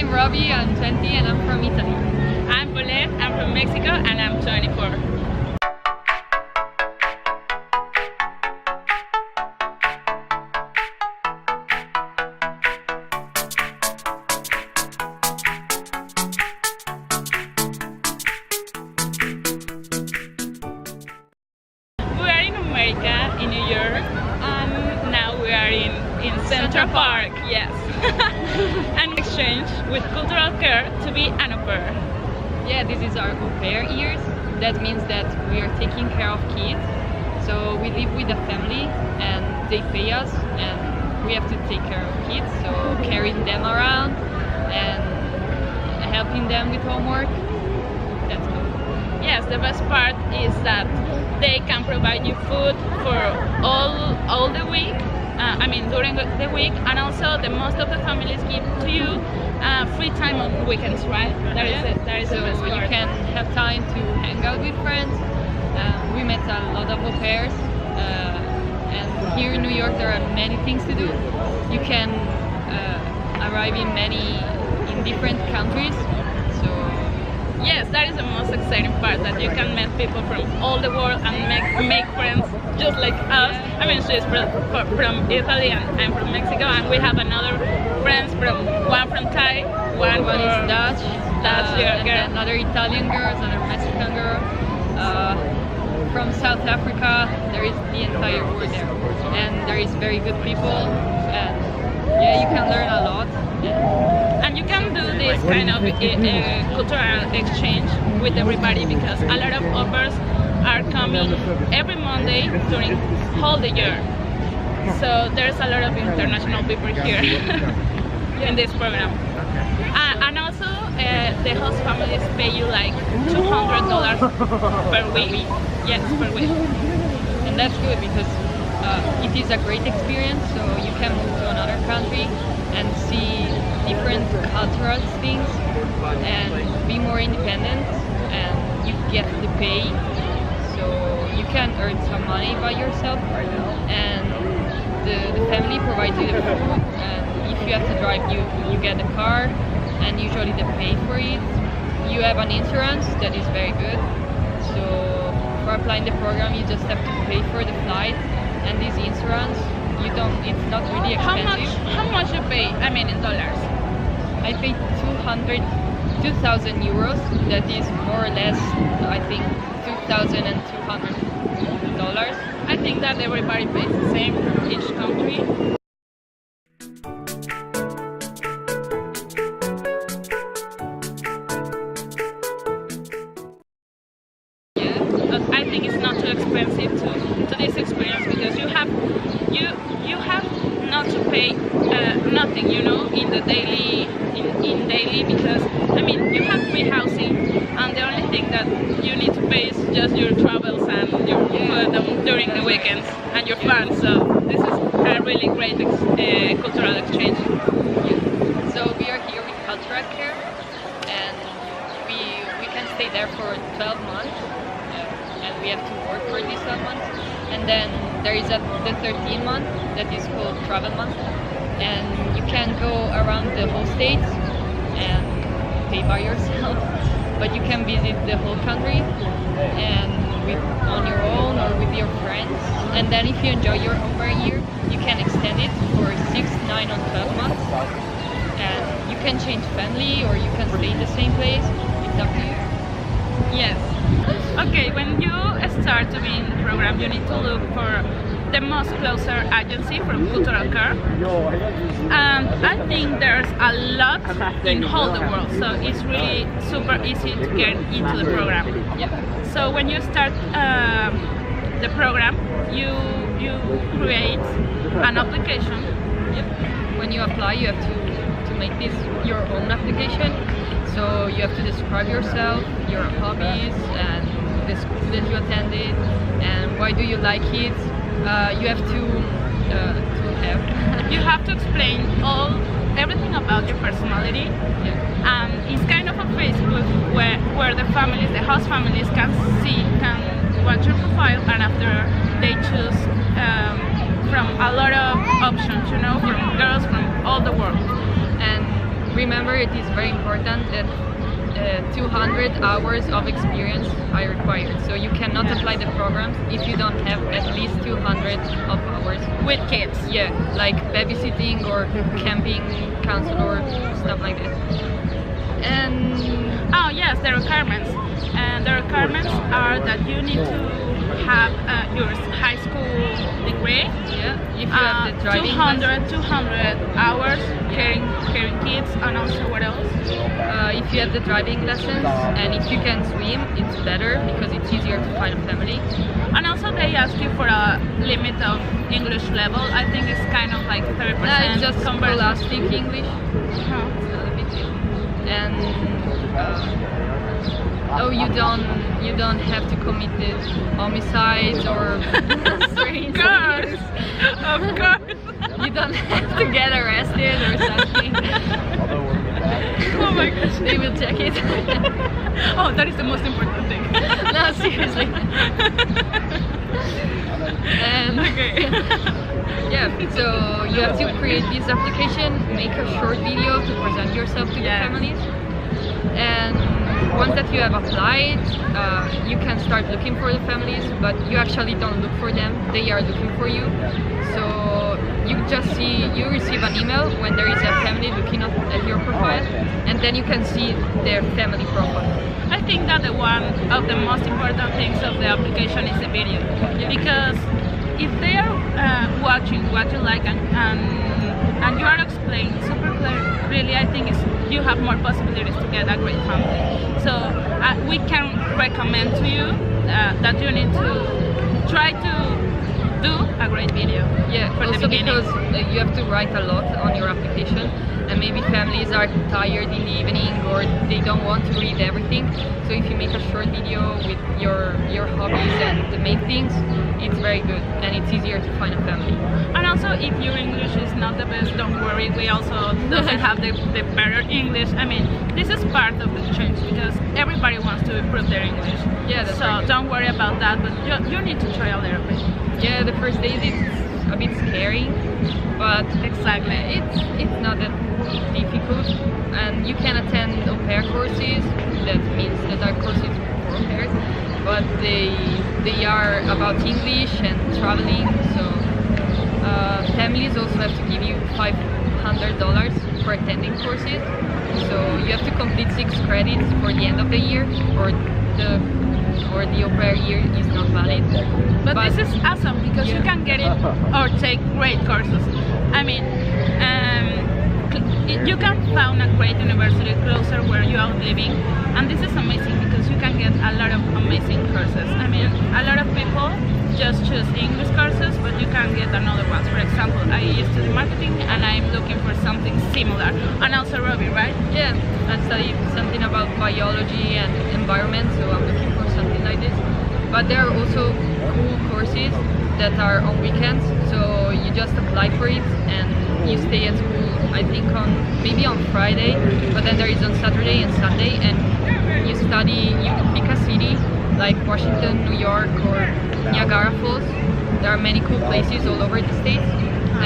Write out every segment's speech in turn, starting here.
I'm Robbie, I'm 20 and I'm from Italy. I'm Paulet, I'm from Mexico and I'm 24. We are in America, in New York, and now we are in Central Park, yes. And exchange with cultural care to be an au pair. Yeah, this is our au pair years. That means that we are taking care of kids. So we live with a family and they pay us and we have to take care of kids. So carrying them around and helping them with homework. That's good. Yes, the best part is that they can provide you food for all the week. During the week, and also the most of the families give to you free time on weekends, right? That is So the best part. you can have time to hang out with friends. We met a lot of au pairs, and here in New York there are many things to do. You can arrive in different countries. So Yes, that is the most exciting part, that you can meet people from all the world and make friends just like us. I mean, she's from Italy and I'm from Mexico, and we have another friends one from Thai, one is Dutch, girl. and then another Italian girl, another Mexican girl. From South Africa, there is the entire world there, and there is very good people, and yeah, you can learn a lot. And you can do this kind of cultural exchange with everybody, because a lot of au pairs are coming every Monday during whole the year. So there's a lot of international people here in this program. And also the host families pay you like $200 per week. Yes, per week. And that's good because it is a great experience, so you can move to another country and see different cultural things and be more independent, and you get the pay, so you can earn some money by yourself, and the family provides you the food, and if you have to drive, you get a car, and usually they pay for it. You have an insurance that is very good, so for applying the program you just have to pay for the flight, and this insurance it's not really expensive. How much you pay? I mean, in dollars. I paid 2,000 euros. That is more or less, I think, $2,200. I think that everybody pays the same from each country. Yeah. I think it's not too expensive to this experience, because you have not to pay nothing, in the daily because you have free housing, and the only thing that you need to pay is just your travels and your food during the weekends and your fun. So this is a really great cultural exchange. Yeah. So we are here with cultural care, and we can stay there for 12 months, and we have to work for these 12 months. And then there is the 13th month that is called travel month, and you can go around the whole state and pay by yourself, but you can visit the whole country and on your own or with your friends. And then if you enjoy your au pair year, you can extend it for 6, 9 or 12 months, and you can change family or you can stay in the same place. It's up to you. Yes. Okay, when you start to be in the program, you need to look for the most closer agency for cultural care. And I think there's a lot in whole the world, so it's really super easy to get into the program. Yeah. So when you start the program, you create an application. Yep. When you apply, you have to make this your own application. So you have to describe yourself, your hobbies, and the school that you attended, and why do you like it. You have to have. You have to explain everything about your personality. Yeah. It's kind of a Facebook where the host families can watch your profile, and after they choose from a lot of options, from girls from all the world. And remember it is very important that 200 hours of experience are required. So you cannot apply the programs if you don't have at least 200 of hours. With kids. Yeah, like babysitting or camping counselor, stuff like that. And Oh yes, the requirements. And the requirements are that you need to have your high school degree. yeah, if you have the driving 200 hours caring kids, and also what else? if you have the driving lessons and if you can swim, it's better because it's easier to find a family. And also they ask you for a limit of English level. I think it's kind of like 30%. It's just conversion. scholastic English. Uh-huh. It's not a big deal. And you don't have to commit the homicides or strange Of things. Of course. You don't have to get arrested or something. Oh my gosh. They will check it. Oh, that is the most important thing. No, seriously. And Okay. yeah, so you have to create this application, make a short video to present yourself to the Yes. families. And once that you have applied, you can start looking for the families, but you actually don't look for them, they are looking for you. So you receive an email when there is a family looking at your profile, and then you can see their family profile. I think that one of the most important things of the application is the video, because if they are watching what you like and you are explaining super clear, really I think you have more possibilities to get a great family. So we can recommend to you that you need to try to do a great video. Yeah, for the also beginning. because you have to write a lot on your application, and maybe families are tired in the evening or they don't want to read everything. So if you make a short video with your hobbies and the main things, it's very good and it's easier to find a family. And also, if your English is not the best, don't worry. We also doesn't have the better English. I mean, this is part of the change because everybody wants to improve their English. Yeah, that's so very good. don't worry about that. But you need to try a little bit. Yeah, the first days it's a bit scary, but Exactly. it's not that difficult, and you can attend au pair courses. That means that are courses for au pairs, but they are about English and traveling. So families also have to give you $500 for attending courses. So you have to complete 6 credits for the end of the year, or the au pair year is not valid. But this is awesome because you Yeah. can get it or take great courses. I mean, you can find a great university closer where you are living, and this is amazing because you can get a lot of amazing courses. I mean, a lot of people just choose English courses, but you can get another ones. For example, I study marketing and I'm looking for something similar, and also Ruby, right? Yeah, I studied something about biology and environment, so I'm looking for something like this. But there are also cool courses that are on weekends, so you just apply for it and you stay at school, I think maybe on Friday, but then there is on Saturday and Sunday, and you pick a city like Washington, New York, or Niagara Falls. There are many cool places all over the States,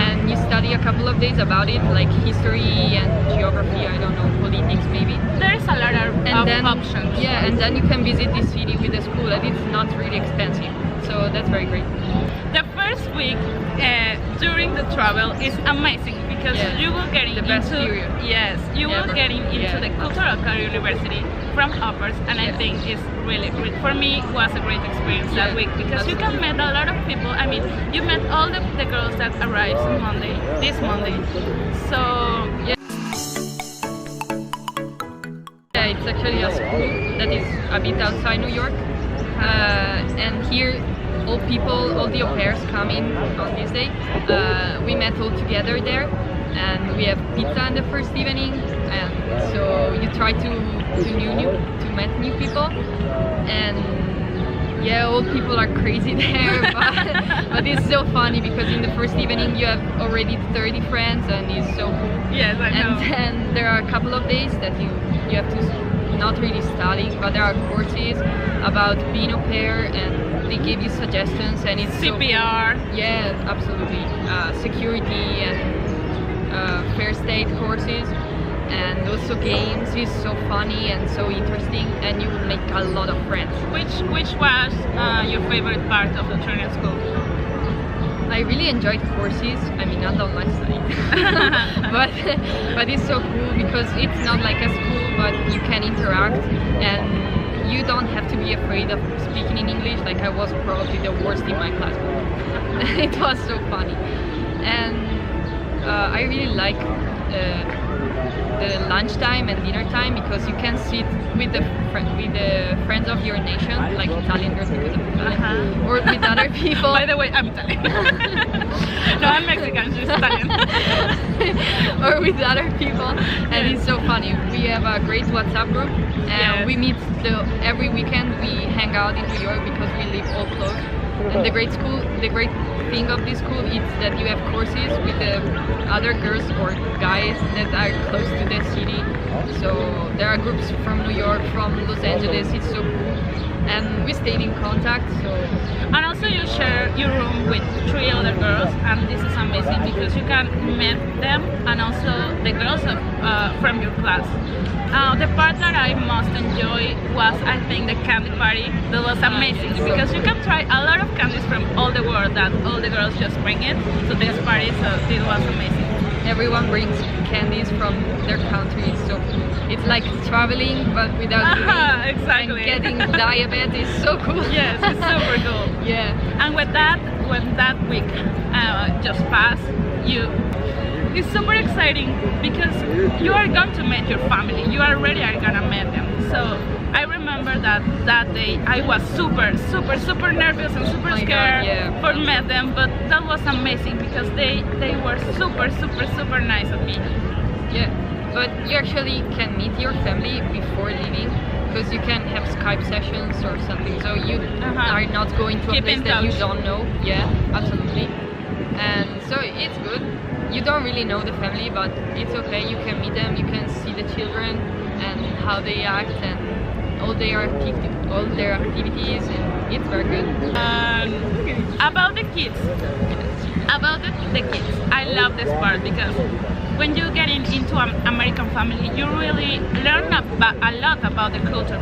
and you study a couple of days about it, like history and geography, I don't know, politics maybe. There is a lot of options. Yeah, and then you can visit this city with the school, and it's not really expensive, so that's very great. The first week during the travel is amazing because Yeah, you will get the best into period. yes, you will Ever. get into Yeah. the Cultural Career University from offers, and I Yeah. think it's really great. For me, it was a great experience that Yeah, week because you can absolutely. meet a lot of people. I mean, you met all the girls that arrives on Monday, this Monday. So Yeah, it's actually a school that is a bit outside New York, and here all the au pairs come in on this day. We met all together there, and we have pizza in the first evening, and so you try to meet new people, and yeah, old people are crazy there, but it's so funny because in the first evening you have already 30 friends, and it's so cool. yes, I know. And then there are a couple of days that you have to not really study, but there are courses about being au pair, and they give you suggestions, and it's CPR. yeah, absolutely. Security and first aid courses, and also games is so funny and so interesting, and you will make a lot of friends. Which was your favorite part of the training school? I really enjoyed courses. I mean, I don't like studying, but it's so cool because it's not like a school, but you can interact and you don't have to be afraid of speaking in English. Like I was probably the worst in my class. It was so funny, and I really like the lunchtime and dinner time because you can sit with the friends of your nation, like Italian girls because of Italian, or with other people. By the way, I'm Italian. No, I'm Mexican, she's Italian. Or with other people, and it's so funny. We have a great WhatsApp group, and we meet every weekend. We hang out in New York because we live all close. And the great thing of this school is that you have courses with the other girls or guys that are close to the city. So there are groups from New York, from Los Angeles. It's so cool, and we stayed in contact. So and also you share your room with 3 other girls, and this is amazing because you can meet them and also the girls from your class. The part that I most enjoyed was, I think, the candy party. That was amazing because you can try a lot of candies from all the world that all the girls just bring it to this party, so it was amazing. Everyone brings candies from their country. It's so cool. It's like traveling but without doing exactly. And getting diabetes is so cool. Yes, it's super cool. Yeah. And when that week just passed, it's super exciting because you are going to meet your family. You already are gonna meet them. So I remember that day I was super nervous and super scared for meet them, but that was amazing because they were super nice of me. Yeah, but you actually can meet your family before leaving because you can have Skype sessions or something. So you are not going to a place that you don't know. Yeah, absolutely. And so it's good. You don't really know the family, but it's okay. You can meet them. You can see the children and how they act and all their activities, and it's very good. About the kids, I love this part because when you get into an American family, you really learn a lot about the culture.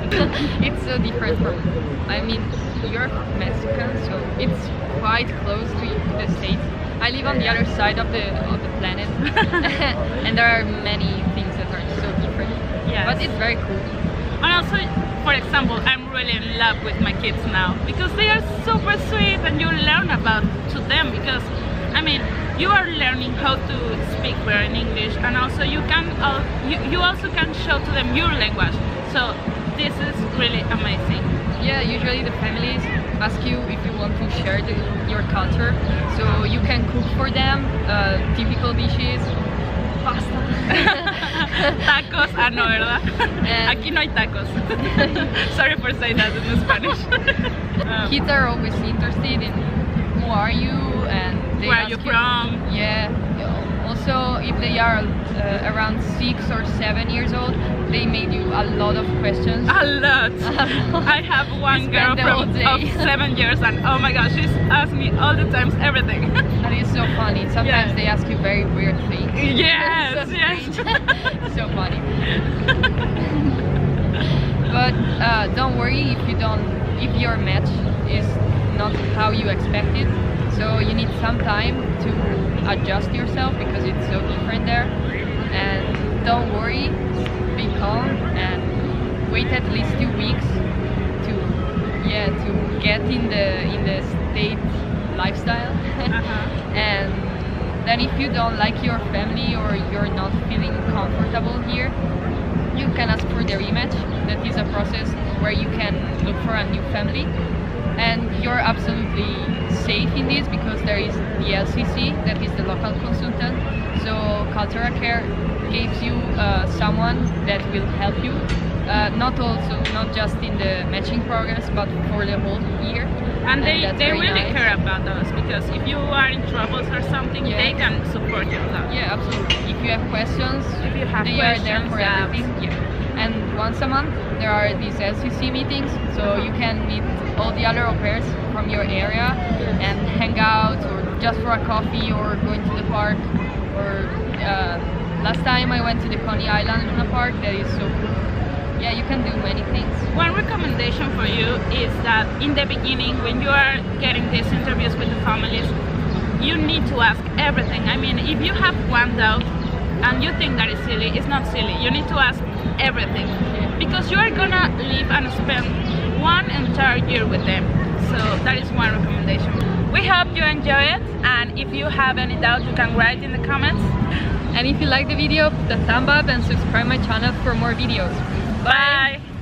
It's so different from, I mean, you're Mexican, so it's quite close to the States. I live on the other side of the planet, and there are many things that are so different. Yes. But it's very cool. And also, for example, I'm really in love with my kids now because they are super sweet, and you learn about to them because, I mean, you are learning how to speak better in English, and also you also can show to them your language. So this is really amazing. Yeah, usually the families ask you if you want to share your culture, so you can cook for them typical dishes, pasta. Tacos, no, ¿verdad? Aquí no hay tacos. Sorry for saying that in Spanish. Kids are always interested in who are you and they where ask are you from? Yeah. Also, if they are around 6 or 7 years old, they made you a lot of questions. A lot. I have one girl of 7 years, and oh my gosh, she's asked me all the times everything. And it's so funny. Sometimes they ask you very weird things. Yes, so yes. It's so funny. But don't worry if your match is not how you expect it. So you need some time to adjust yourself because it's so different there. And don't worry, be calm and wait at least 2 weeks to get in the state lifestyle. And then if you don't like your family or you're not feeling comfortable here, you can ask for the rematch. That is a process where you can look for a new family. And you're absolutely safe in this because there is the LCC, that is the local consultant. So Cultural Care gives you someone that will help you, not just in the matching progress, but for the whole year. And they really care about us because if you are in troubles or something, they can support you. Yeah, absolutely. If you have questions, they are there for everything. Yeah. And once a month there are these LCC meetings, so you can meet all the other au pairs from your area and hang out, or just for a coffee, or going to the park. Or last time I went to the Coney Island Luna Park. That is so cool. Yeah, you can do many things. One recommendation for you is that in the beginning, when you are getting these interviews with the families, you need to ask everything. I mean, if you have one doubt and you think that is silly, it's not silly. You need to ask everything because you are gonna live and spend one entire year with them. So that is one recommendation. We hope you enjoy it, and if you have any doubt, you can write in the comments. And if you like the video, put a thumb up and subscribe my channel for more videos. Bye.